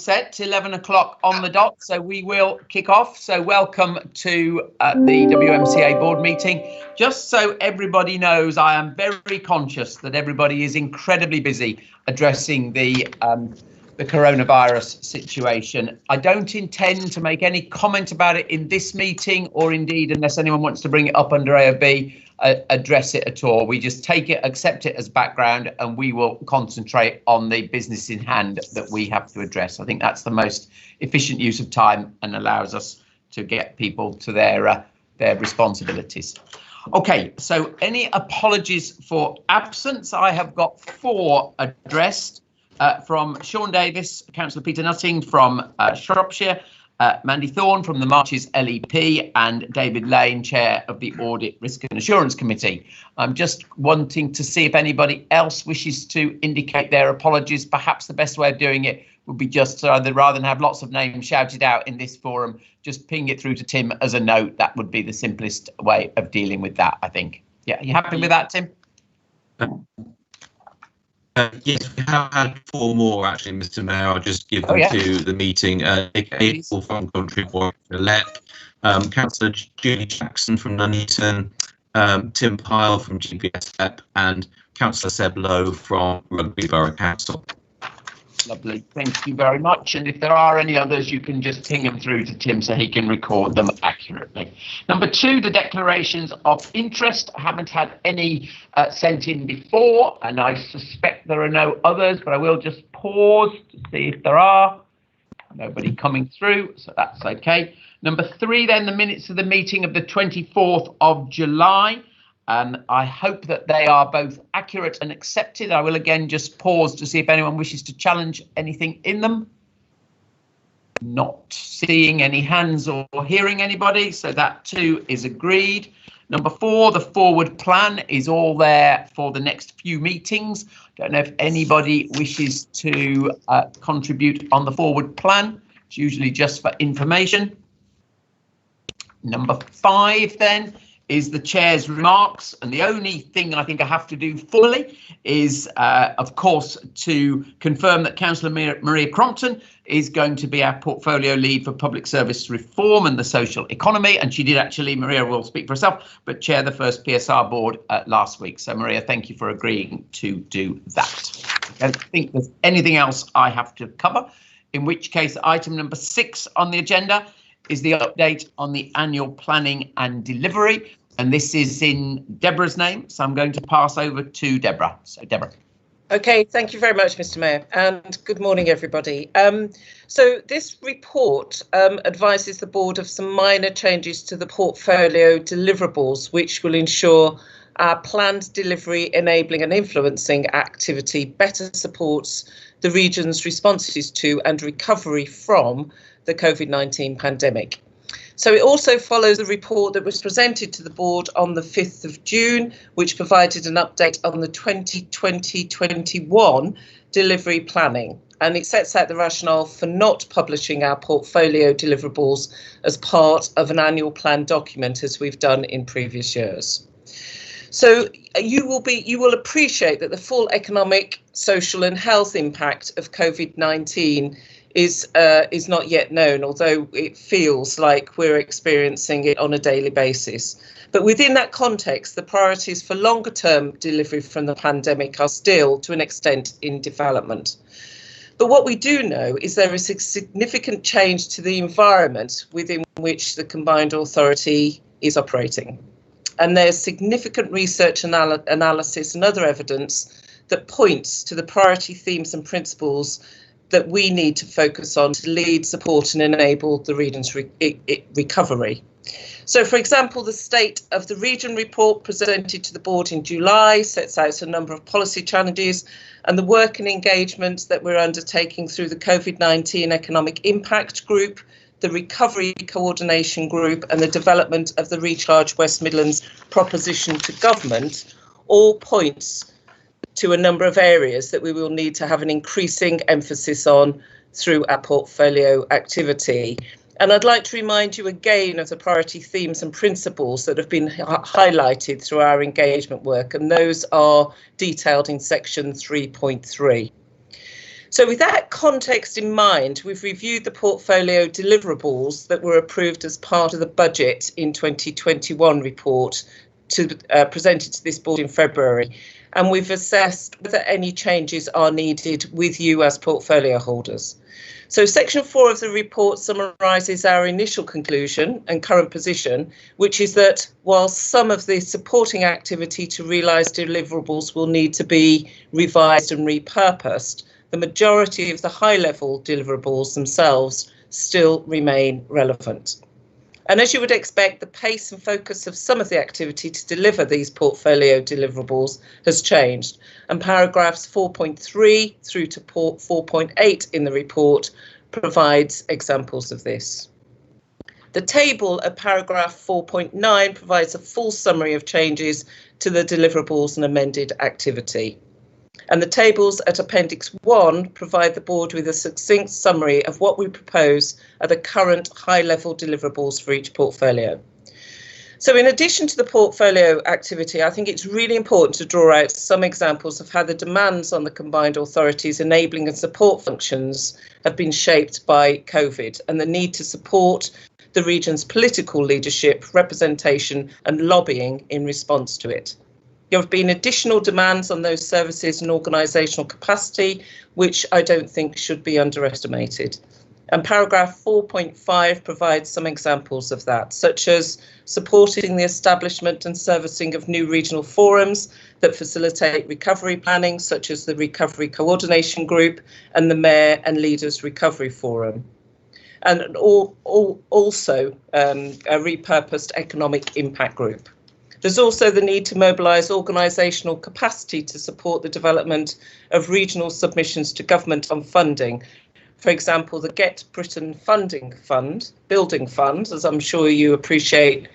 set, 11 o'clock on the dot, so we will kick off. So welcome to the WMCA board meeting. Just so everybody knows, I am very conscious that everybody is incredibly busy addressing the coronavirus situation. I don't intend to make any comment about it in this meeting, or indeed, unless anyone wants to bring it up under A or B, address it at all. We just take it, accept it as background, and we will concentrate on the business in hand that we have to address. I think that's the most efficient use of time and allows us to get people to their responsibilities. Okay, so any apologies for absence? I have got 4 addressed. From Sean Davis, Councillor Peter Nutting from Shropshire, Mandy Thorne from the Marches LEP, and David Lane, Chair of the Audit, Risk and Assurance Committee. I'm just wanting to see if anybody else wishes to indicate their apologies. Perhaps the best way of doing it would be just rather than have lots of names shouted out in this forum, just ping it through to Tim as a note. That would be the simplest way of dealing with that, I think. Yeah, you happy with that, Tim? Yes, we have had 4 more actually, Mr. Mayor. I'll just give them to the meeting. Nick April from Country Warwick, Councillor Julie Jackson from Nuneaton, Tim Pyle from GPSEP, and Councillor Seb Lowe from Rugby Borough Council. Lovely, thank you very much. And if there are any others, you can just ping them through to Tim so he can record them accurately. Number 2, the declarations of interest. I haven't had any sent in before, and I suspect there are no others, but I will just pause to see if there are. Nobody coming through, so that's okay. Number 3, then, the minutes of the meeting of the 24th of July. I hope that they are both accurate and accepted. I will again just pause to see if anyone wishes to challenge anything in them. Not seeing any hands or hearing anybody, so that too is agreed. Number 4, the forward plan is all there for the next few meetings. Don't know if anybody wishes to contribute on the forward plan. It's usually just for information. Number 5 then is the chair's remarks, and the only thing I think I have to do fully is of course to confirm that Councillor Maria Crompton is going to be our portfolio lead for public service reform and the social economy, and she did actually, Maria will speak for herself, but chair the first PSR board last week. So Maria, thank you for agreeing to do that. I don't think there's anything else I have to cover, in which case item number 6 on the agenda is the update on the annual planning and delivery. And this is in Deborah's name, so I'm going to pass over to Deborah. So Deborah. Okay, thank you very much, Mr. Mayor, and good morning, everybody. So this report advises the board of some minor changes to the portfolio deliverables, which will ensure our planned delivery, enabling and influencing activity better supports the region's responses to and recovery from the COVID-19 pandemic. So it also follows the report that was presented to the board on the 5th of June, which provided an update on the 2020-21 delivery planning. And it sets out the rationale for not publishing our portfolio deliverables as part of an annual plan document, as we've done in previous years. So you will appreciate that the full economic, social and health impact of COVID-19 is not yet known, although it feels like we're experiencing it on a daily basis. But within that context, the priorities for longer term delivery from the pandemic are still, to an extent, in development. But what we do know is there is a significant change to the environment within which the combined authority is operating. And there's significant research analysis and other evidence that points to the priority themes and principles that we need to focus on to lead, support and enable the region's recovery. So, for example, the State of the Region report presented to the board in July sets out a number of policy challenges and the work and engagement that we're undertaking through the COVID-19 Economic Impact Group, the Recovery Coordination Group and the development of the Recharge West Midlands proposition to government all points to a number of areas that we will need to have an increasing emphasis on through our portfolio activity. And I'd like to remind you again of the priority themes and principles that have been highlighted through our engagement work, and those are detailed in section 3.3. So with that context in mind, we've reviewed the portfolio deliverables that were approved as part of the budget in 2021 report presented to this board in February, and we've assessed whether any changes are needed with you as portfolio holders. So section 4 of the report summarises our initial conclusion and current position, which is that while some of the supporting activity to realise deliverables will need to be revised and repurposed, the majority of the high-level deliverables themselves still remain relevant. And as you would expect, the pace and focus of some of the activity to deliver these portfolio deliverables has changed, and paragraphs 4.3 through to 4.8 in the report provides examples of this. The table at paragraph 4.9 provides a full summary of changes to the deliverables and amended activity. And the tables at Appendix 1 provide the board with a succinct summary of what we propose are the current high-level deliverables for each portfolio. So in addition to the portfolio activity, I think it's really important to draw out some examples of how the demands on the combined authorities' enabling and support functions have been shaped by COVID and the need to support the region's political leadership, representation and lobbying in response to it. There have been additional demands on those services and organisational capacity, which I don't think should be underestimated. And paragraph 4.5 provides some examples of that, such as supporting the establishment and servicing of new regional forums that facilitate recovery planning, such as the Recovery Coordination Group and the Mayor and Leaders Recovery Forum. And also a repurposed economic impact group. There's also the need to mobilise organisational capacity to support the development of regional submissions to government on funding. For example, the Get Britain Funding Fund, Building Fund, as I'm sure you appreciate,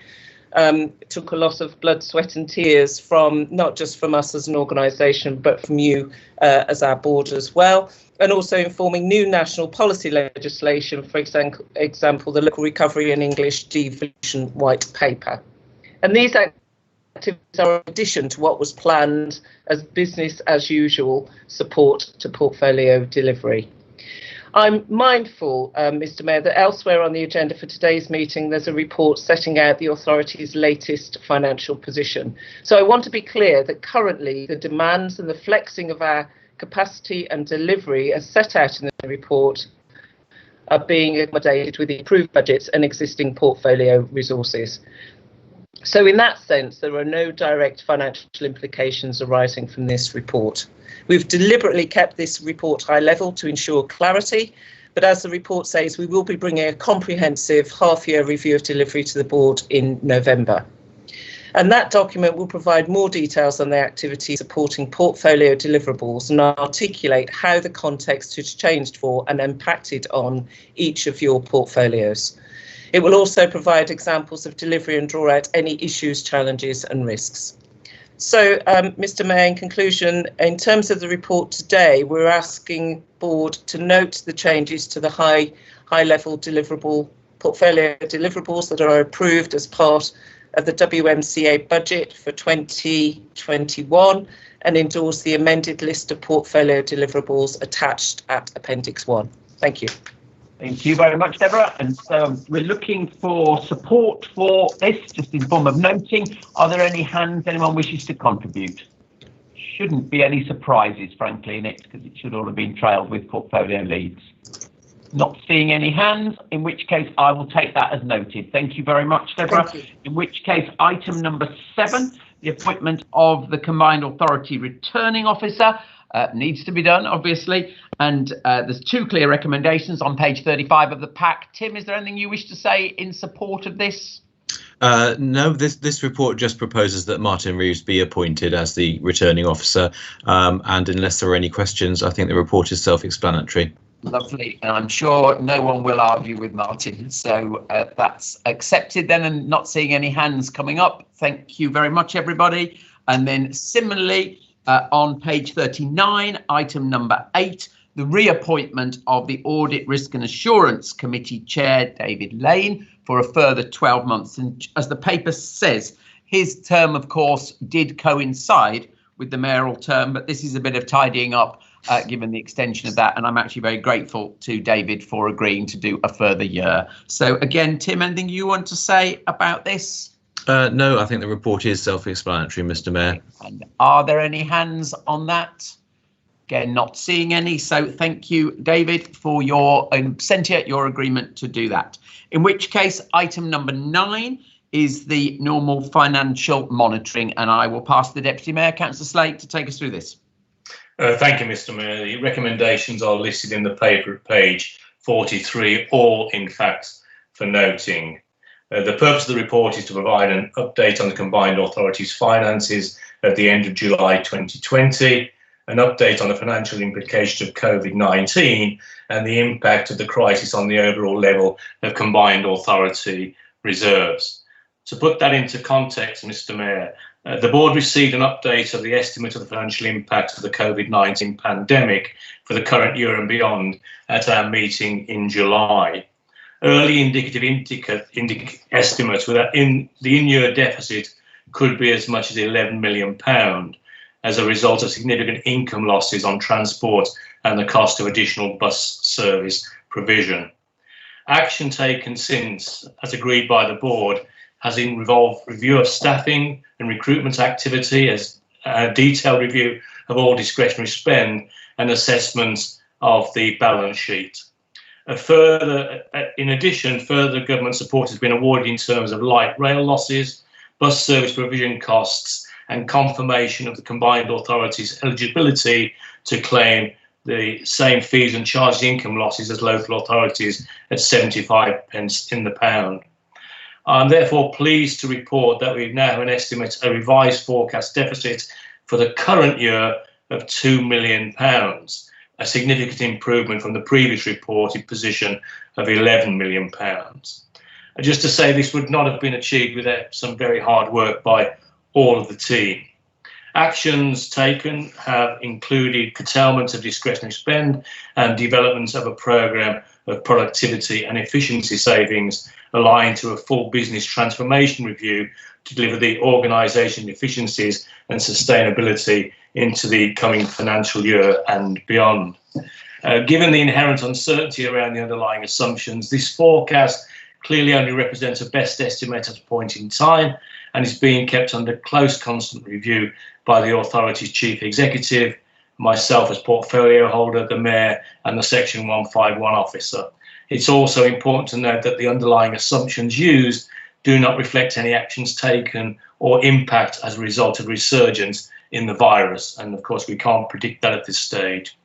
took a lot of blood, sweat and tears from not just from us as an organisation, but from you as our board as well. And also informing new national policy legislation, for example, the Local Recovery and English Devolution White Paper. And these activities are in addition to what was planned as business as usual support to portfolio delivery. I'm mindful, Mr. Mayor, that elsewhere on the agenda for today's meeting, there's a report setting out the authority's latest financial position. So I want to be clear that currently the demands and the flexing of our capacity and delivery as set out in the report are being accommodated with the approved budgets and existing portfolio resources. So in that sense, there are no direct financial implications arising from this report. We've deliberately kept this report high level to ensure clarity, but as the report says, we will be bringing a comprehensive half-year review of delivery to the board in November. And that document will provide more details on the activity supporting portfolio deliverables and articulate how the context has changed for and impacted on each of your portfolios. It will also provide examples of delivery and draw out any issues, challenges and risks. So, Mr. Mayor, in conclusion, in terms of the report today, we're asking board to note the changes to the high-level portfolio deliverables that are approved as part of the Wmca budget for 2021 and endorse the amended list of portfolio deliverables attached at Appendix 1. Thank you. Thank you very much, Deborah. And so we're looking for support for this, just in form of noting. Are there any hands anyone wishes to contribute? Shouldn't be any surprises, frankly, in it, because it should all have been trailed with portfolio leads. Not seeing any hands, in which case I will take that as noted. Thank you very much, Deborah. In which case, item number 7, the appointment of the Combined Authority Returning Officer. Needs to be done, obviously, and there's 2 clear recommendations on page 35 of the pack. Tim, is there anything you wish to say in support of this? No, this report just proposes that Martin Reeves be appointed as the returning officer, and unless there are any questions, I think the report is self-explanatory. Lovely, and I'm sure no one will argue with Martin, so that's accepted then, and not seeing any hands coming up. Thank you very much, everybody. And then similarly, on page 39, item number 8, the reappointment of the Audit, Risk and Assurance Committee Chair, David Lane, for a further 12 months. And as the paper says, his term, of course, did coincide with the mayoral term, but this is a bit of tidying up given the extension of that. And I'm actually very grateful to David for agreeing to do a further year. So again, Tim, anything you want to say about this? No, I think the report is self-explanatory, Mr. Mayor. And are there any hands on that? Again, not seeing any. So thank you, David, for your your agreement to do that. In which case, item number 9 is the normal financial monitoring, and I will pass the Deputy Mayor, Councillor Slate, to take us through this. Thank you, Mr. Mayor. The recommendations are listed in the paper at page 43, all in fact for noting. The purpose of the report is to provide an update on the combined authorities' finances at the end of July 2020, an update on the financial implications of COVID-19 and the impact of the crisis on the overall level of combined authority reserves. To put that into context, Mr. Mayor, the board received an update of the estimate of the financial impact of the COVID-19 pandemic for the current year and beyond at our meeting in July. Early indicative estimates were that the in-year deficit could be as much as £11 million as a result of significant income losses on transport and the cost of additional bus service provision. Action taken since, as agreed by the board, has involved review of staffing and recruitment activity, as a detailed review of all discretionary spend and assessments of the balance sheet. In addition, further government support has been awarded in terms of light rail losses, bus service provision costs, and confirmation of the combined authorities' eligibility to claim the same fees and charges income losses as local authorities at 75 pence in the pound. I'm therefore pleased to report that we now have an estimate, a revised forecast deficit for the current year of £2 million, a significant improvement from the previous reported position of £11 million. And just to say, this would not have been achieved without some very hard work by all of the team. Actions taken have included curtailment of discretionary spend and development of a programme of productivity and efficiency savings aligned to a full business transformation review to deliver the organisation efficiencies and sustainability into the coming financial year and beyond. Given the inherent uncertainty around the underlying assumptions, this forecast clearly only represents a best estimate at a point in time and is being kept under close constant review by the authority's chief executive, myself as portfolio holder, the mayor and the section 151 officer. It's also important to note that the underlying assumptions used do not reflect any actions taken or impact as a result of resurgence in the virus, and of course we can't predict that at this stage.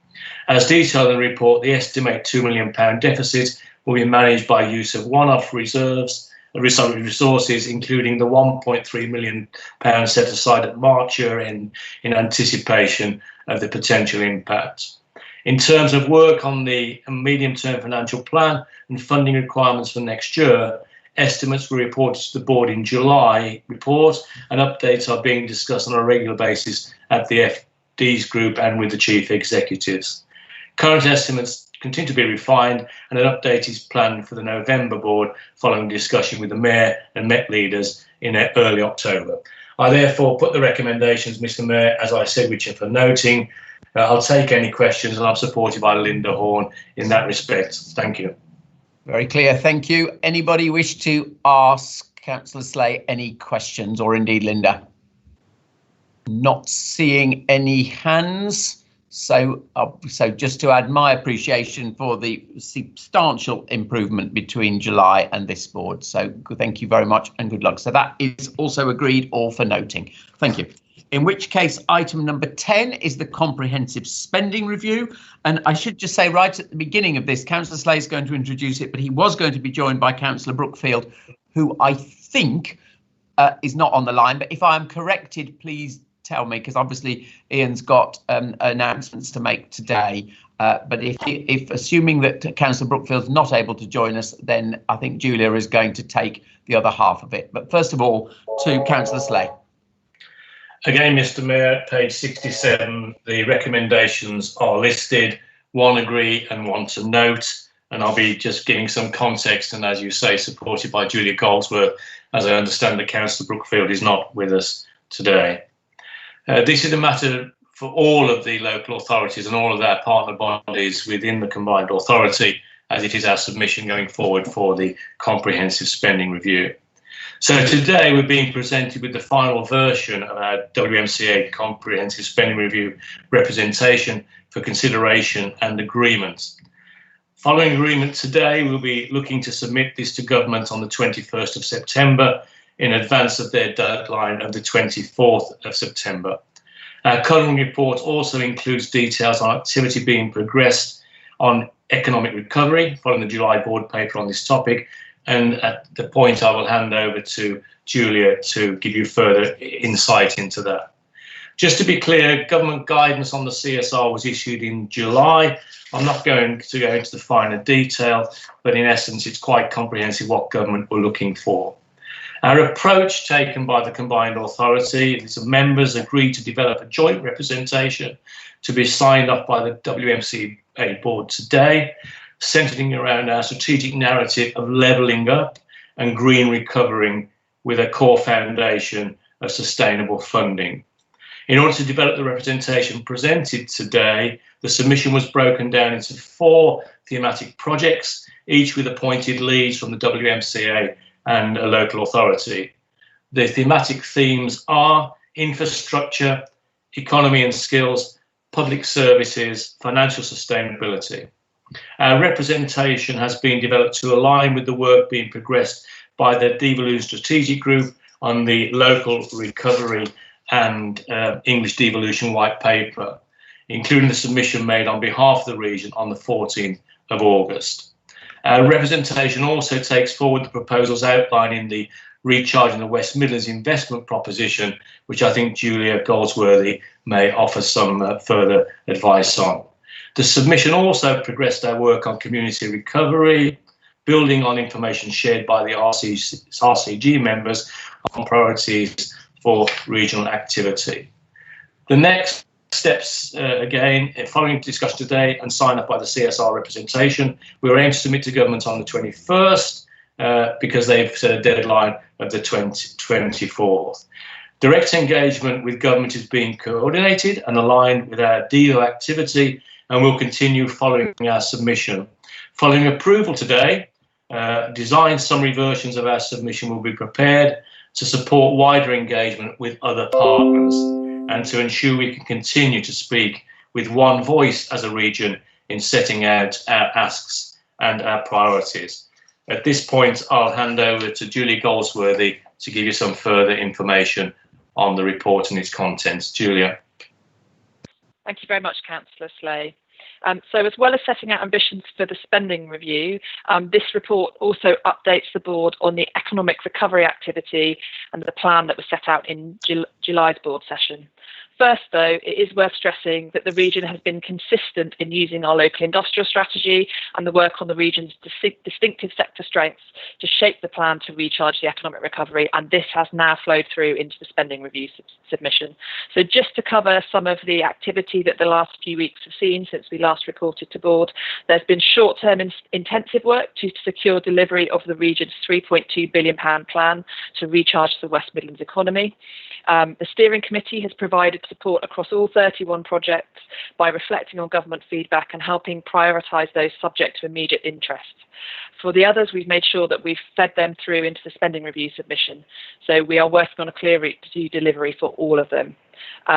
As detailed in the report, the estimated £2 million deficit will be managed by use of one-off resources, including the £1.3 million set aside at March year in anticipation of the potential impact. In terms of work on the medium-term financial plan and funding requirements for next year, estimates were reported to the board in July report, and updates are being discussed on a regular basis at the FD's group and with the chief executives. Current estimates continue to be refined, and an update is planned for the November board following discussion with the mayor and Met leaders in early October. I therefore put the recommendations, Mr. Mayor, as I said, which are for noting. I'll take any questions, and I'm supported by Linda Horn in that respect. Thank you. Very clear. Thank you. Anybody wish to ask Councillor Slay any questions, or indeed Linda? Not seeing any hands. So just to add my appreciation for the substantial improvement between July and this board. So thank you very much and good luck. So that is also agreed, all for noting. Thank you. In which case, item number 10 is the comprehensive spending review. And I should just say right at the beginning of this, Councillor Slay is going to introduce it, but he was going to be joined by Councillor Brookfield, who I think is not on the line. But if I am corrected, please tell me, because obviously Ian's got announcements to make today. But if assuming that Councillor Brookfield's not able to join us, then I think Julia is going to take the other half of it. But first of all, to Councillor Slay. Again, Mr. Mayor, page 67, the recommendations are listed, one agree and one to note, and I'll be just giving some context, and as you say, supported by Julia Goldsworth, as I understand that Councillor Brookfield is not with us today. This is a matter for all of the local authorities and all of their partner bodies within the combined authority, as it is our submission going forward for the comprehensive spending review. So today we're being presented with the final version of our WMCA comprehensive spending review representation for consideration and agreement. Following agreement today, we'll be looking to submit this to government on the 21st of September in advance of their deadline of the 24th of September. Our current report also includes details on activity being progressed on economic recovery following the July board paper on this topic. And at the point, I will hand over to Julia to give you further insight into that. Just to be clear, government guidance on the CSR was issued in July. I'm not going to go into the finer detail, but in essence, it's quite comprehensive what government were looking for. Our approach taken by the combined authority is that members agreed to develop a joint representation to be signed off by the WMCA board today, centering around our strategic narrative of levelling up and green recovering with a core foundation of sustainable funding. In order to develop the representation presented today, the submission was broken down into 4 thematic projects, each with appointed leads from the WMCA and a local authority. The thematic themes are infrastructure, economy and skills, public services, financial sustainability. Our representation has been developed to align with the work being progressed by the Devolution Strategic Group on the local recovery and English devolution white paper, including the submission made on behalf of the region on the 14th of August. Our representation also takes forward the proposals outlining the Recharging the West Midlands investment proposition, which I think Julia Goldsworthy may offer some further advice on. The submission also progressed our work on community recovery, building on information shared by the RCG members on priorities for regional activity. The next steps, again, following discussion today and sign up by the CSR representation, we were aimed to submit to government on the 21st because they've set a deadline of the 24th. Direct engagement with government is being coordinated and aligned with our DO activity, and will continue following our submission. Following approval today, design summary versions of our submission will be prepared to support wider engagement with other partners and to ensure we can continue to speak with one voice as a region in setting out our asks and our priorities. At this point, I'll hand over to Julie Goldsworthy to give you some further information on the report and its contents. Julia. Thank you very much, Councillor Slay. So as well as setting out ambitions for the spending review, this report also updates the board on the economic recovery activity and the plan that was set out in July's board session. First, though, it is worth stressing that the region has been consistent in using our local industrial strategy and the work on the region's distinctive sector strengths to shape the plan to recharge the economic recovery, and this has now flowed through into the spending review submission. So just to cover some of the activity that the last few weeks have seen since we last reported to board, there's been short-term intensive work to secure delivery of the region's £3.2 billion plan to recharge the West Midlands economy. The steering committee has provided support across all 31 projects by reflecting on government feedback and helping prioritise those subject to immediate interest. For the others, we've made sure that we've fed them through into the spending review submission. So we are working on a clear route to delivery for all of them.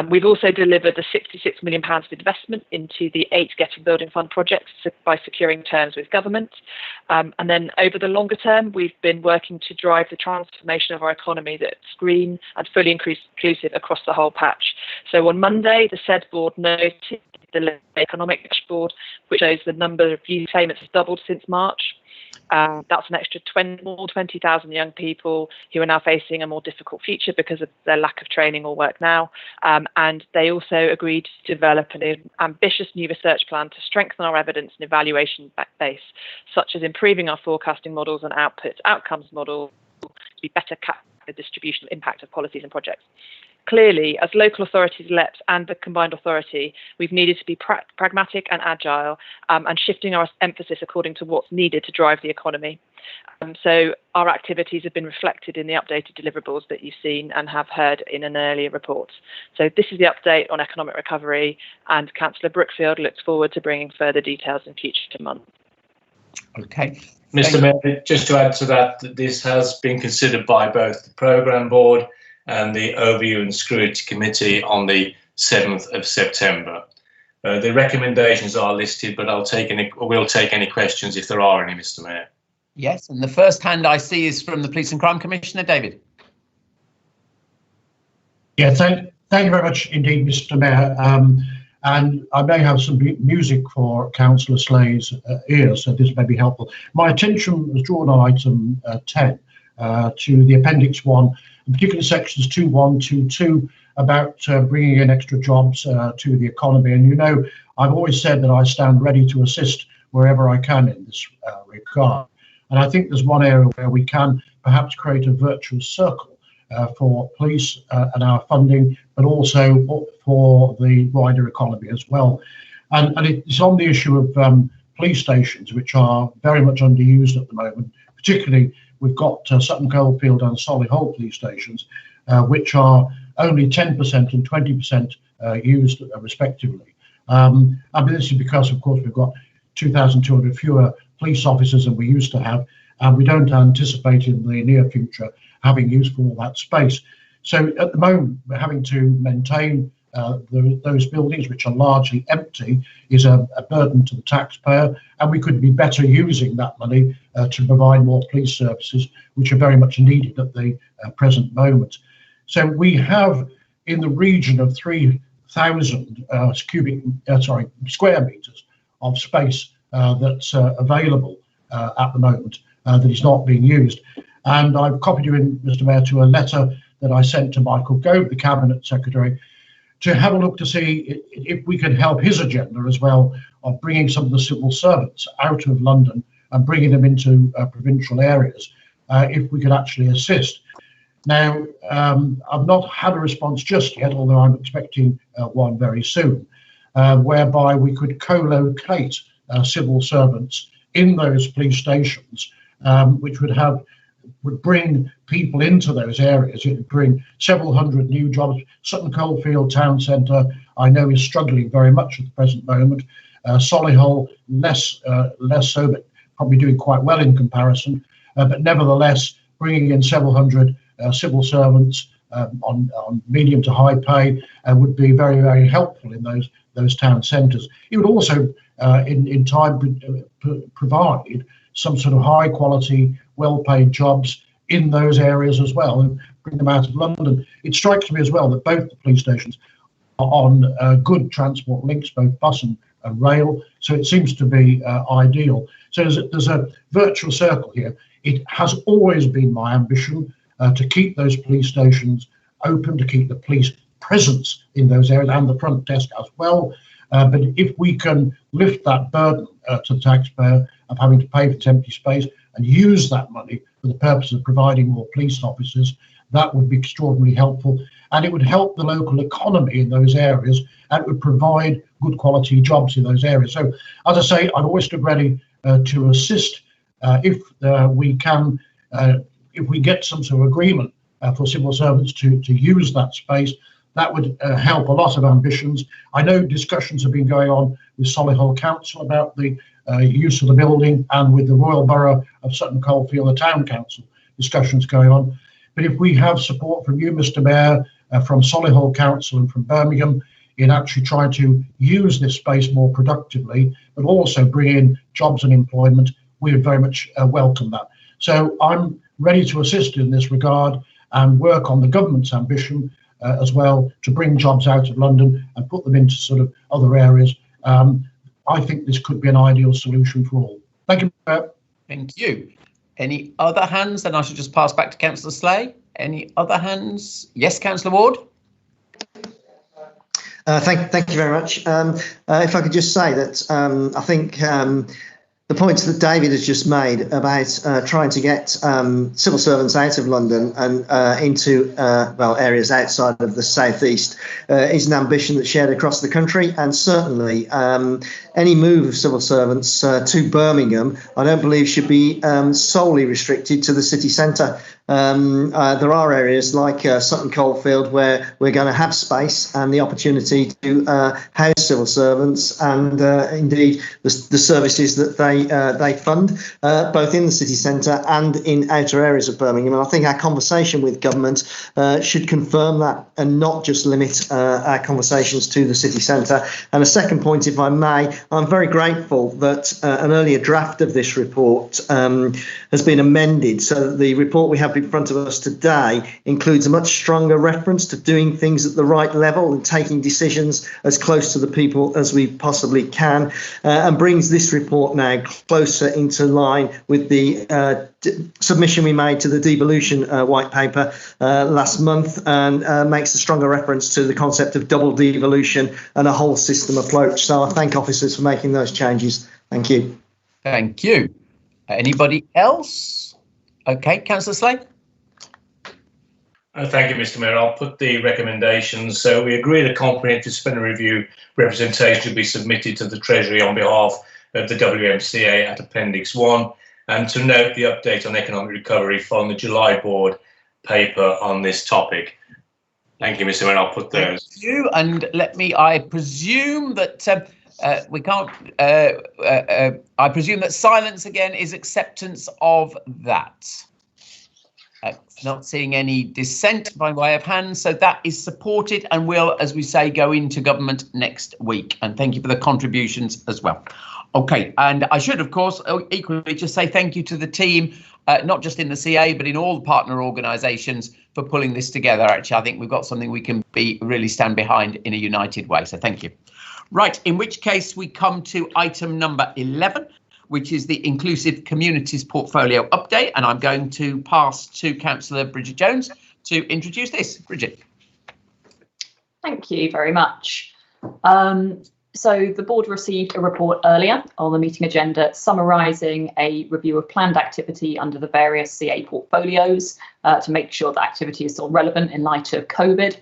We've also delivered the £66 million of investment into the 8 Getting Building Fund projects by securing terms with government. And then over the longer term, we've been working to drive the transformation of our economy that's green and fully inclusive across the whole patch. So on Monday, the said board noted the economic dashboard, which shows the number of youth payments has doubled since March. That's an extra 20,000 young people who are now facing a more difficult future because of their lack of training or work now. And they also agreed to develop an ambitious new research plan to strengthen our evidence and evaluation base, such as improving our forecasting models and outcomes models to be better capture the distributional impact of policies and projects. clearly, as local authorities elect and the combined authority, we've needed to be pragmatic and agile, and shifting our emphasis according to what's needed to drive the economy. So our activities have been reflected in the updated deliverables that you've seen and have heard in an earlier report. So this is the update on economic recovery, and Councillor Brookfield looks forward to bringing further details in future months. Okay. Mr. Mayor, just to add to that, this has been considered by both the Programme Board and the Overview and Scrutiny Committee on the 7th of September. The recommendations are listed, but we'll take any questions if there are any, Mr. Mayor. Yes, and the first hand I see is from the Police and Crime Commissioner, David. Yeah, thank you very much indeed, Mr. Mayor. And I may have some music for Councillor Slay's ears, so this may be helpful. My attention was drawn on item 10 to the Appendix 1, in particular sections 2.1, 2.2, about bringing in extra jobs to the economy. And you know, I've always said that I stand ready to assist wherever I can in this regard. And I think there's one area where we can perhaps create a virtuous circle for police and our funding, but also for the wider economy as well. And it's on the issue of police stations, which are very much underused at the moment. Particularly, we've got Sutton Coldfield and Solihull police stations, which are only 10% and 20% used respectively. I mean, this is because, of course, we've got 2,200 fewer police officers than we used to have, and we don't anticipate in the near future having use for all that space. So at the moment, we're having to maintain those buildings, which are largely empty, is a burden to the taxpayer, and we could be better using that money to provide more police services, which are very much needed at the present moment. So we have in the region of 3,000 square meters of space that's available at the moment that is not being used. And I've copied you in, Mr. Mayor, to a letter that I sent to Michael Gove, the Cabinet Secretary, to have a look to see if we can help his agenda as well of bringing some of the civil servants out of London and bringing them into provincial areas, if we could actually assist. Now, I've not had a response just yet, although I'm expecting one very soon, whereby we could co-locate civil servants in those police stations, which would bring people into those areas. It would bring several hundred new jobs. Sutton Coldfield Town Centre, I know, is struggling very much at the present moment. Solihull, less so, but probably doing quite well in comparison. But nevertheless, bringing in several hundred civil servants on medium to high pay would be very, very helpful in those town centres. It would also, in time, provide some sort of high quality, well-paid jobs in those areas as well, and bring them out of London. It strikes me as well that both the police stations are on good transport links, both bus and rail, so it seems to be ideal. So there's a virtual circle here. It has always been my ambition to keep those police stations open, to keep the police presence in those areas and the front desk as well. But if we can lift that burden to the taxpayer of having to pay for this empty space and use that money for the purpose of providing more police officers, that would be extraordinarily helpful. And it would help the local economy in those areas, and it would provide good quality jobs in those areas. So, as I say, I've always stood ready to assist if we can, if we get some sort of agreement for civil servants to use that space. That would help a lot of ambitions. I know discussions have been going on with Solihull Council about the use of the building, and with the Royal Borough of Sutton Coldfield, the Town Council, discussions going on. But if we have support from you, Mr. Mayor, from Solihull Council and from Birmingham, in actually trying to use this space more productively, but also bring in jobs and employment, we would very much welcome that. So I'm ready to assist in this regard and work on the government's ambition as well to bring jobs out of London and put them into sort of other areas. I think this could be an ideal solution for all. Thank you. Thank you. Any other hands? Then I should just pass back to Councillor Slay. Any other hands? Yes, Councillor Ward. Thank you very much. If I could just say that I think the points that David has just made about trying to get civil servants out of London and into areas outside of the southeast is an ambition that's shared across the country, and certainly any move of civil servants to Birmingham, I don't believe should be solely restricted to the city centre. There are areas like Sutton Coldfield where we're going to have space and the opportunity to house civil servants and indeed the services that they fund, both in the city centre and in outer areas of Birmingham. And I think our conversation with government should confirm that and not just limit our conversations to the city centre. And a second point, if I may, I'm very grateful that an earlier draft of this report has been amended so that the report we have in front of us today includes a much stronger reference to doing things at the right level and taking decisions as close to the people as we possibly can, and brings this report now closer into line with the submission we made to the devolution white paper last month, and makes a stronger reference to the concept of double devolution and a whole system approach. So I thank officers for making those changes. Thank you. Thank you. Anybody else? Okay, Councillor Slade. Thank you, Mr. Mayor. I'll put the recommendations. So we agree the comprehensive spending review representation should be submitted to the Treasury on behalf of the Wmca at Appendix 1, and to note the update on economic recovery from the July board paper on this topic. Thank you, Mr. Mayor. I'll put those. Thank you. And I presume that we can't. I presume that silence again is acceptance of that. Not seeing any dissent by way of hands, so that is supported and will, as we say, go into government next week. And thank you for the contributions as well. OK, and I should, of course, equally just say thank you to the team, not just in the CA, but in all the partner organisations for pulling this together. Actually, I think we've got something we can really stand behind in a united way. So thank you. Right, in which case we come to item number 11, which is the Inclusive Communities Portfolio Update. And I'm going to pass to Councillor Bridget Jones to introduce this. Bridget. Thank you very much. So the board received a report earlier on the meeting agenda summarising a review of planned activity under the various CA portfolios to make sure that activity is still relevant in light of COVID.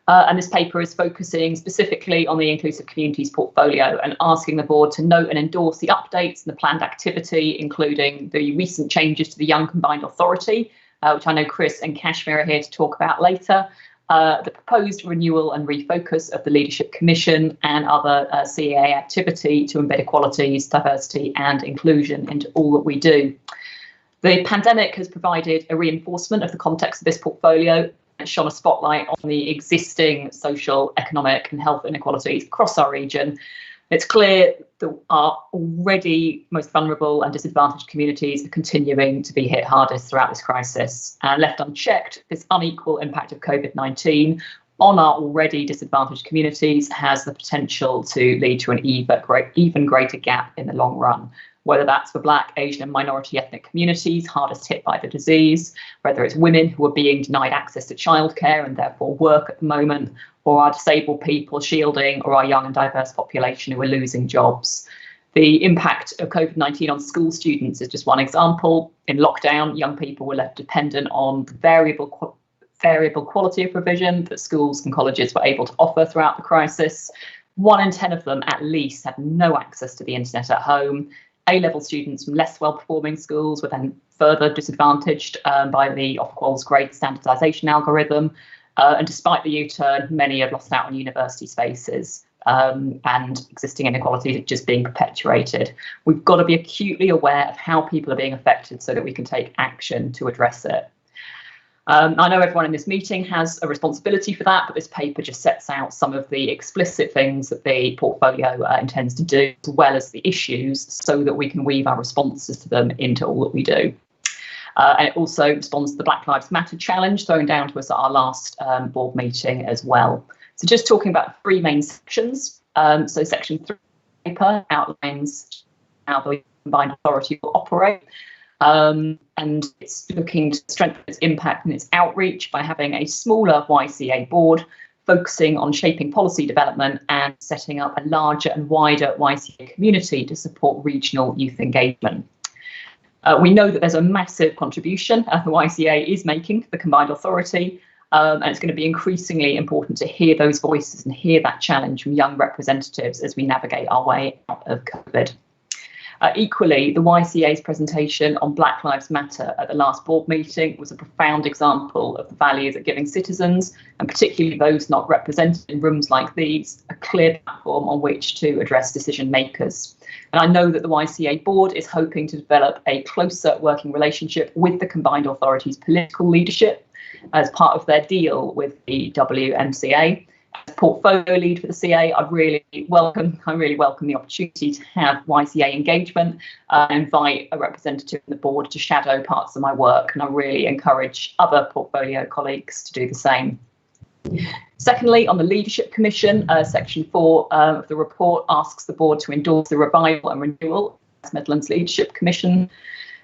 And this paper is focusing specifically on the Inclusive Communities portfolio and asking the board to note and endorse the updates and the planned activity, including the recent changes to the Young Combined Authority, which I know Chris and Kashmir are here to talk about later, the proposed renewal and refocus of the Leadership Commission and other CEA activity to embed equalities, diversity and inclusion into all that we do. The pandemic has provided a reinforcement of the context of this portfolio and shone a spotlight on the existing social, economic and health inequalities across our region. It's clear that our already most vulnerable and disadvantaged communities are continuing to be hit hardest throughout this crisis. And left unchecked, this unequal impact of COVID-19 on our already disadvantaged communities has the potential to lead to an even greater gap in the long run, whether that's for Black, Asian and minority ethnic communities hardest hit by the disease, whether it's women who are being denied access to childcare and therefore work at the moment, or our disabled people shielding, or our young and diverse population who are losing jobs. The impact of COVID-19 on school students is just one example. In lockdown, young people were left dependent on the variable quality of provision that schools and colleges were able to offer throughout the crisis. 1 in 10 of them at least had no access to the internet at home. A-level students from less well-performing schools were then further disadvantaged by the Ofqual's grade standardisation algorithm. And despite the U-turn, many have lost out on university spaces and existing inequalities are just being perpetuated. We've got to be acutely aware of how people are being affected so that we can take action to address it. I know everyone in this meeting has a responsibility for that, but this paper just sets out some of the explicit things that the portfolio intends to do, as well as the issues, so that we can weave our responses to them into all that we do. And it also responds to the Black Lives Matter challenge thrown down to us at our last board meeting as well. So just talking about 3 main sections. So section 3 paper outlines how the combined authority will operate. And it's looking to strengthen its impact and its outreach by having a smaller YCA board focusing on shaping policy development and setting up a larger and wider YCA community to support regional youth engagement. We know that there's a massive contribution the YCA is making to the combined authority, and it's going to be increasingly important to hear those voices and hear that challenge from young representatives as we navigate our way out of COVID. Equally, the YCA's presentation on Black Lives Matter at the last board meeting was a profound example of the value that giving citizens, and particularly those not represented in rooms like these, a clear platform on which to address decision makers. And I know that the YCA board is hoping to develop a closer working relationship with the combined authority's political leadership as part of their deal with the Wmca. As portfolio lead for the CA, I really welcome the opportunity to have YCA engagement and invite a representative on the board to shadow parts of my work, and I really encourage other portfolio colleagues to do the same. Secondly, on the Leadership Commission, section 4 of the report asks the board to endorse the revival and renewal of Midlands Leadership Commission.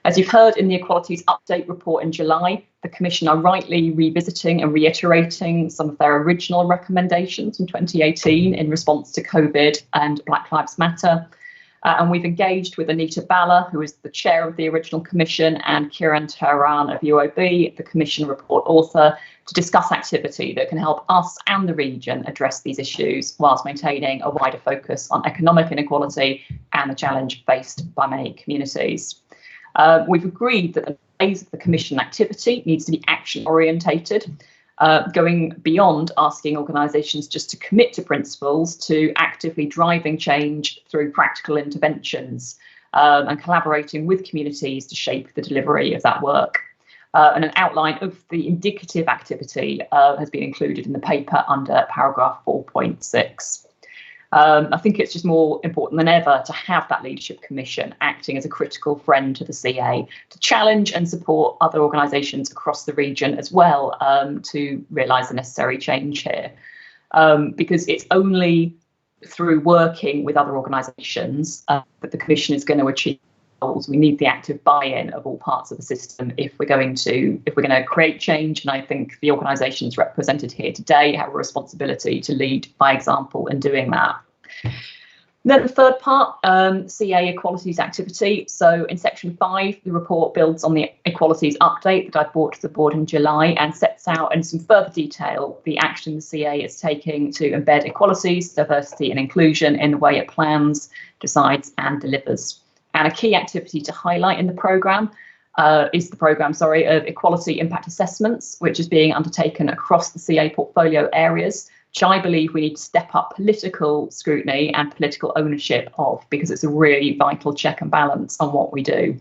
As you've heard in the Equalities Update report in July, the Commission are rightly revisiting and reiterating some of their original recommendations from 2018 in response to COVID and Black Lives Matter. And we've engaged with Anita Balla, who is the chair of the original Commission, and Kiran Tehran of UOB, the Commission report author, to discuss activity that can help us and the region address these issues whilst maintaining a wider focus on economic inequality and the challenge faced by many communities. We've agreed that the phase of the Commission activity needs to be action orientated, going beyond asking organisations just to commit to principles to actively driving change through practical interventions and collaborating with communities to shape the delivery of that work. And an outline of the indicative activity has been included in the paper under paragraph 4.6. I think it's just more important than ever to have that Leadership Commission acting as a critical friend to the CA to challenge and support other organisations across the region as well to realise the necessary change here. Because it's only through working with other organisations that the Commission is going to achieve goals. We need the active buy-in of all parts of the system if we're going to create change. And I think the organisations represented here today have a responsibility to lead by example in doing that. Then the third part, CA equalities activity. So in section 5, the report builds on the equalities update that I brought to the board in July and sets out in some further detail the action the CA is taking to embed equalities, diversity and inclusion in the way it plans, decides and delivers. And a key activity to highlight in the programme is the programme, of equality impact assessments, which is being undertaken across the CA portfolio areas, which I believe we need to step up political scrutiny and political ownership of, because it's a really vital check and balance on what we do.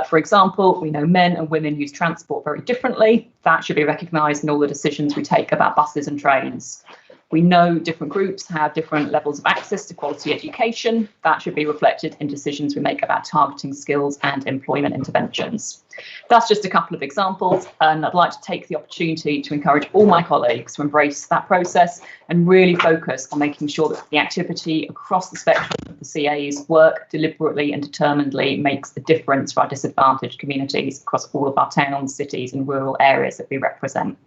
For example, we know men and women use transport very differently. That should be recognised in all the decisions we take about buses and trains. We know different groups have different levels of access to quality education. That should be reflected in decisions we make about targeting skills and employment interventions. That's just a couple of examples, and I'd like to take the opportunity to encourage all my colleagues to embrace that process and really focus on making sure that the activity across the spectrum of the CA's work deliberately and determinedly makes a difference for our disadvantaged communities across all of our towns, cities and rural areas that we represent.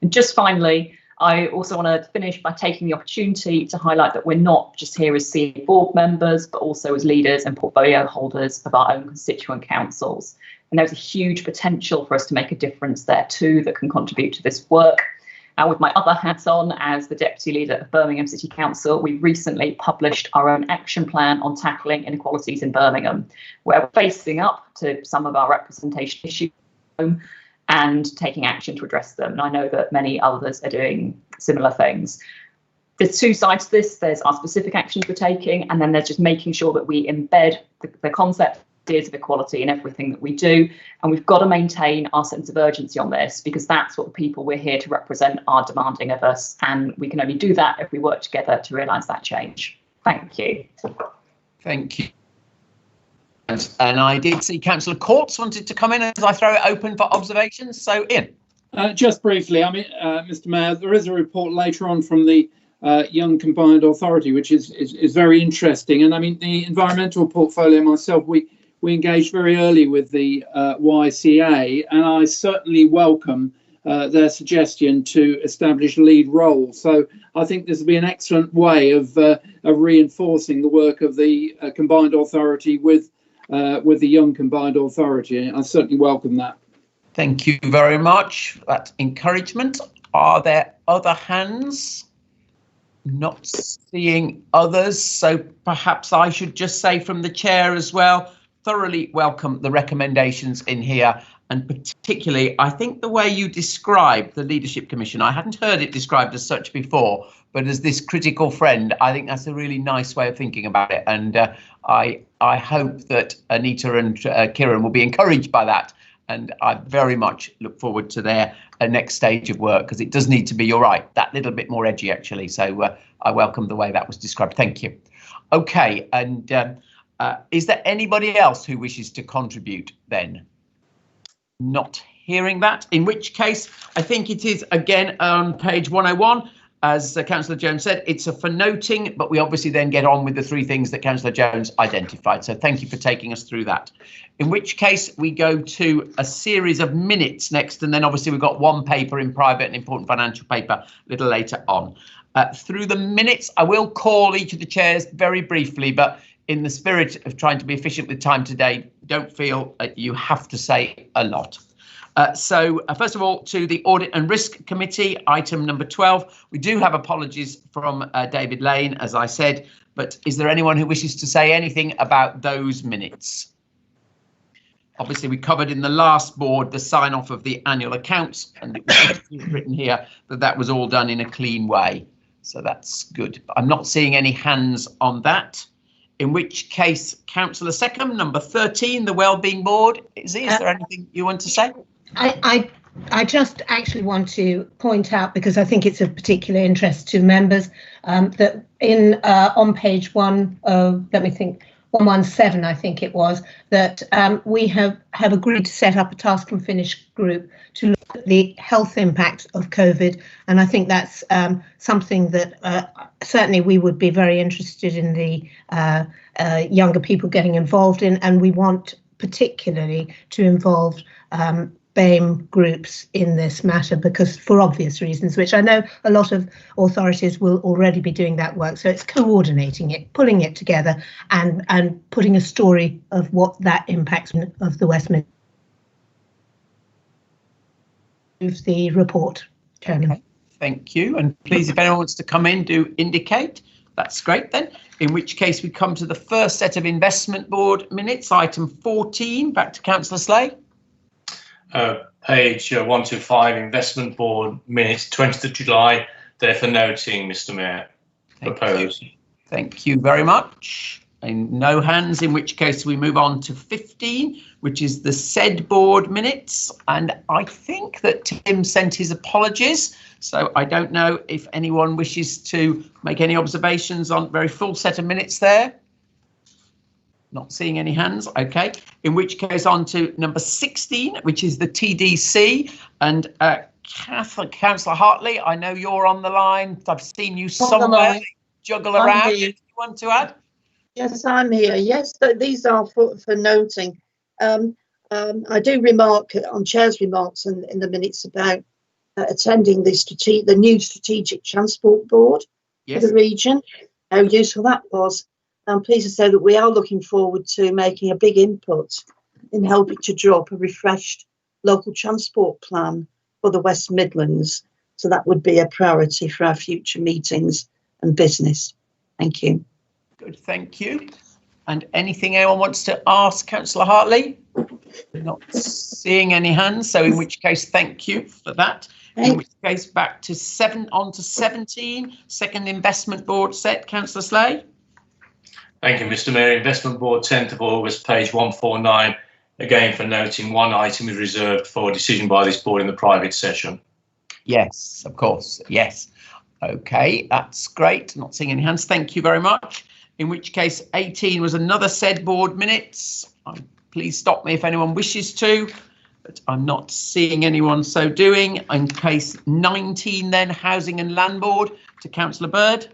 And just finally, I also want to finish by taking the opportunity to highlight that we're not just here as CA board members, but also as leaders and portfolio holders of our own constituent councils. And there's a huge potential for us to make a difference there too that can contribute to this work. And with my other hats on as the Deputy Leader of Birmingham City Council, we recently published our own action plan on tackling inequalities in Birmingham, where we're facing up to some of our representation issues and taking action to address them. And I know that many others are doing similar things. There's two sides to this. There's our specific actions we're taking, and then there's just making sure that we embed the concept of equality in everything that we do. And we've got to maintain our sense of urgency on this, because that's what the people we're here to represent are demanding of us. And we can only do that if we work together to realise that change. Thank you. Thank you. And I did see Councillor Courts wanted to come in as I throw it open for observations. So, Ian. Just briefly, I mean, Mr. Mayor, there is a report later on from the Young Combined Authority, which is very interesting. And I mean, the environmental portfolio myself, we engaged very early with the YCA, and I certainly welcome their suggestion to establish lead roles. So I think this will be an excellent way of reinforcing the work of the combined authority with the young combined authority. I certainly welcome that. Thank you very much for that encouragement. Are there other hands? Not seeing others, so perhaps I should just say from the chair as well, thoroughly welcome the recommendations in here, and particularly I think the way you describe the Leadership Commission, I hadn't heard it described as such before, but as this critical friend, I think that's a really nice way of thinking about it, and I hope that Anita and Kieran will be encouraged by that, and I very much look forward to their next stage of work, because it does need to be, you're right, that little bit more edgy actually, so I welcome the way that was described. Thank you. Okay, and is there anybody else who wishes to contribute then? Not hearing that, in which case I think it is again on page 101. As Councillor Jones said, it's for noting, but we obviously then get on with the three things that Councillor Jones identified. So thank you for taking us through that. In which case we go to a series of minutes next, and then obviously we've got one paper in private, an important financial paper a little later on. Through the minutes, I will call each of the chairs very briefly, but in the spirit of trying to be efficient with time today, don't feel you have to say a lot. So first of all, to the Audit and Risk Committee, item number 12. We do have apologies from David Lane, as I said, but is there anyone who wishes to say anything about those minutes? Obviously, we covered in the last board the sign off of the annual accounts, and it was written here that that was all done in a clean way. So that's good. But I'm not seeing any hands on that. In which case, Councillor Seckham, number 13, the Wellbeing Board. Is there anything you want to say? I just actually want to point out, because I think it's of particular interest to members, that on page 117, I think it was, that we have agreed to set up a task and finish group to look at the health impact of COVID, and I think that's something that certainly we would be very interested in the younger people getting involved in, and we want particularly to involve BAME groups in this matter, because for obvious reasons, which I know a lot of authorities will already be doing that work. So it's coordinating it, pulling it together, and putting a story of what that impacts of the West Midlands. The report, Chairman. Okay, thank you. And please, if anyone wants to come in, do indicate. That's great then. In which case we come to the first set of Investment Board minutes, item 14. Back to Councillor Slay. Page 125, Investment Board minutes, 20th of July. They're for noting, Mr. Mayor. Proposed. Thank you very much. And no hands, in which case we move on to 15, which is the said board minutes. And I think that Tim sent his apologies. So I don't know if anyone wishes to make any observations on very full set of minutes there. Not seeing any hands. OK, in which case on to number 16, which is the TDC. And Councillor Hartley, I know you're on the line. I've seen you somewhere juggle around. Do you want to add? Yes, I'm here. Yes, these are for noting. I do remark on Chair's remarks in the minutes about attending the new Strategic Transport Board for the region, how useful that was. I'm pleased to say that we are looking forward to making a big input in helping to draw up a refreshed local transport plan for the West Midlands. So that would be a priority for our future meetings and business. Thank you. Good, thank you. And anything anyone wants to ask Councillor Hartley? Not seeing any hands, so in which case, thank you for that. In which case, back to 17, second Investment Board set, Councillor Slay. Thank you, Mr. Mayor. Investment Board, 10th of August, page 149. Again, for noting, one item is reserved for decision by this board in the private session. Yes, of course. Yes. OK, that's great. Not seeing any hands. Thank you very much. In which case, 18 was another said board minutes. Please stop me if anyone wishes to, but I'm not seeing anyone so doing. In case 19, then Housing and Land Board, to Councillor Bird.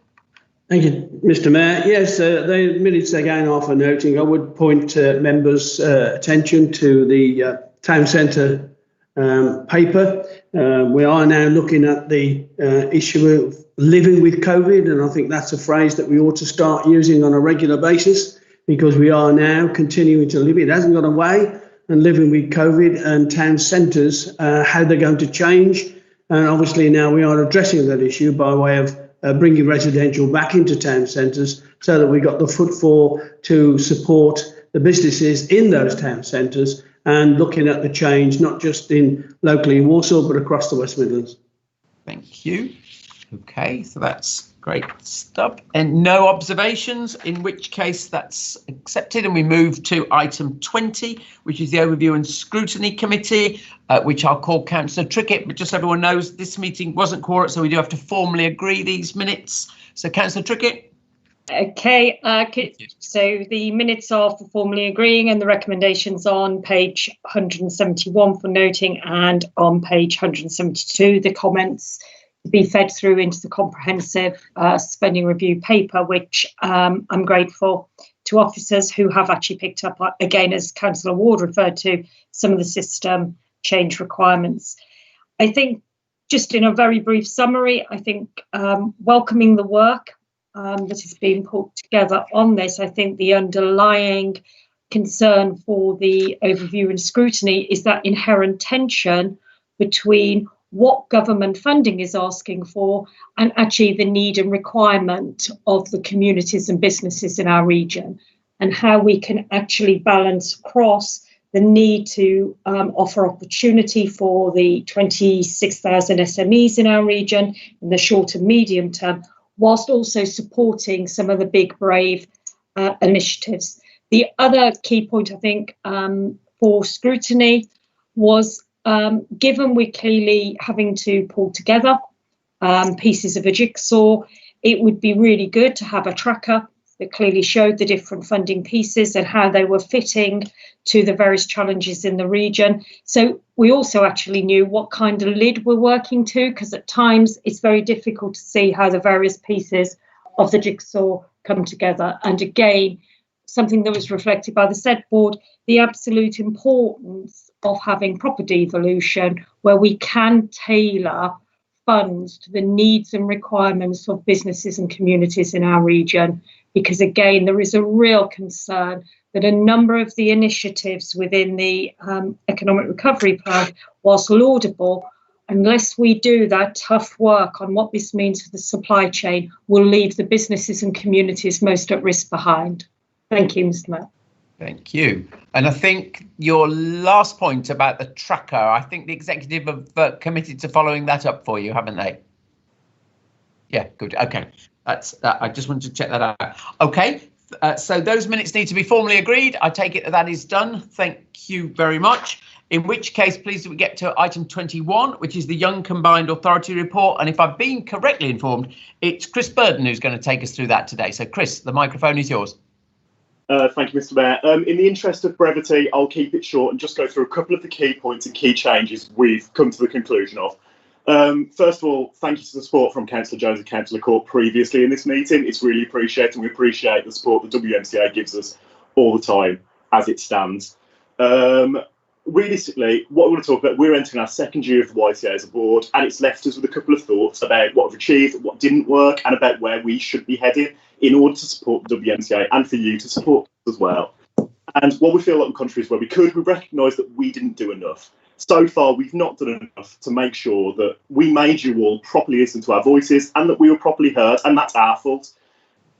Thank you, Mr. Mayor. Yes, the minutes again are for noting. I would point members' attention to the town centre paper. We are now looking at the issue of living with COVID, and I think that's a phrase that we ought to start using on a regular basis, because we are now continuing to live. It hasn't gone away, and living with COVID and town centres, how they're going to change. And obviously now we are addressing that issue by way of bringing residential back into town centres, so that we got the footfall to support the businesses in those town centres, and looking at the change not just locally in Walsall but across the West Midlands. Thank you. Okay, so that's great stuff. And no observations, in which case that's accepted. And we move to item 20, which is the Overview and Scrutiny Committee, which I'll call Councillor Trickett. But just so everyone knows, this meeting wasn't quorum, so we do have to formally agree these minutes. So Councillor Trickett. Okay, so the minutes are for formally agreeing, and the recommendations on page 171 for noting, and on page 172 the comments to be fed through into the comprehensive spending review paper, which I'm grateful to officers who have actually picked up, again, as Councillor Ward referred to, some of the system change requirements. I think, just in a very brief summary, I think welcoming the work that has been put together on this, I think the underlying concern for the overview and scrutiny is that inherent tension between what government funding is asking for and actually the need and requirement of the communities and businesses in our region, and how we can actually balance across the need to offer opportunity for the 26,000 SMEs in our region in the short and medium term, whilst also supporting some of the big, brave initiatives. The other key point, I think, for scrutiny was, given we're clearly having to pull together pieces of a jigsaw, it would be really good to have a tracker that clearly showed the different funding pieces and how they were fitting to the various challenges in the region. So we also actually knew what kind of lid we're working to, because at times it's very difficult to see how the various pieces of the jigsaw come together. And again, something that was reflected by the said board, the absolute importance of having proper devolution where we can tailor funds to the needs and requirements of businesses and communities in our region. Because again, there is a real concern that a number of the initiatives within the economic recovery plan, whilst laudable, unless we do that tough work on what this means for the supply chain, will leave the businesses and communities most at risk behind. Thank you, Mr. Mayor. Thank you. And I think your last point about the tracker, I think the executive have committed to following that up for you, haven't they? Yeah, good. OK, that's I just wanted to check that out. OK, so those minutes need to be formally agreed. I take it that that is done. Thank you very much. In which case, please, we get to item 21, which is the Young Combined Authority report. And if I've been correctly informed, it's Chris Burden who's going to take us through that today. So, Chris, the microphone is yours. Thank you, Mr. Mayor. In the interest of brevity, I'll keep it short and just go through a couple of the key points and key changes we've come to the conclusion of. First of all, thank you to the support from Councillor Jones and Councillor Court previously in this meeting. It's really appreciated, and we appreciate the support the Wmca gives us all the time as it stands. Realistically, what we want to talk about, we're entering our second year of the YCA as a board, and it's left us with a couple of thoughts about what we've achieved, what didn't work, and about where we should be headed in order to support the Wmca and for you to support us as well. And what we feel like the country is where we recognise that we didn't do enough. So far, we've not done enough to make sure that we made you all properly listen to our voices and that we were properly heard, and that's our fault.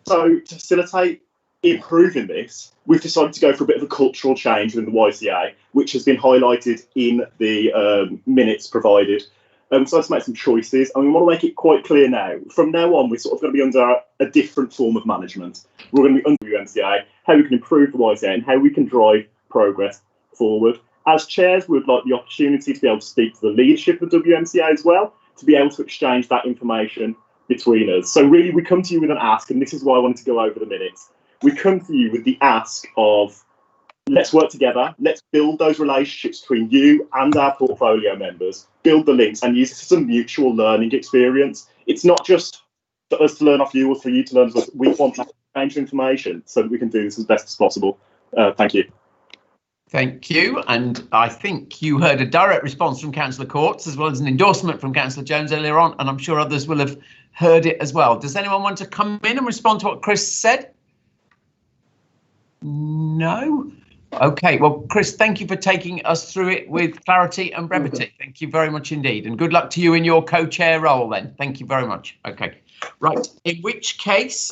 So to facilitate improving this, we've decided to go for a bit of a cultural change within the YCA, which has been highlighted in the minutes provided. So let's make some choices, and we want to make it quite clear now. From now on, we're sort of going to be under a different form of management. We're going to be under Wmca, how we can improve the YCA and how we can drive progress forward. As chairs, we would like the opportunity to be able to speak to the leadership of Wmca as well, to be able to exchange that information between us. So really, we come to you with an ask, and this is why I wanted to go over the minutes. We come to you with the ask of, let's work together, let's build those relationships between you and our portfolio members, build the links and use this as a mutual learning experience. It's not just for us to learn off you or for you to learn us. We want that exchange of information so that we can do this as best as possible. Thank you. Thank you. And I think you heard a direct response from Councillor Courts as well as an endorsement from Councillor Jones earlier on, and I'm sure others will have heard it as well. Does anyone want to come in and respond to what Chris said? No? Okay, well, Chris, thank you for taking us through it with clarity and brevity. Okay. Thank you very much indeed. And good luck to you in your co-chair role then. Thank you very much. Okay, right. In which case,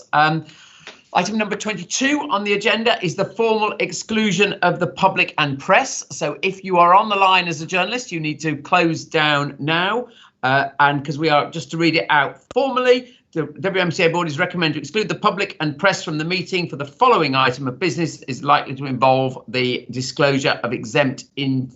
item number 22 on the agenda is the formal exclusion of the public and press. So if you are on the line as a journalist, you need to close down now. And because we are, just to read it out formally, the WMCA board is recommended to exclude the public and press from the meeting for the following item of business is likely to involve the disclosure of exempt information.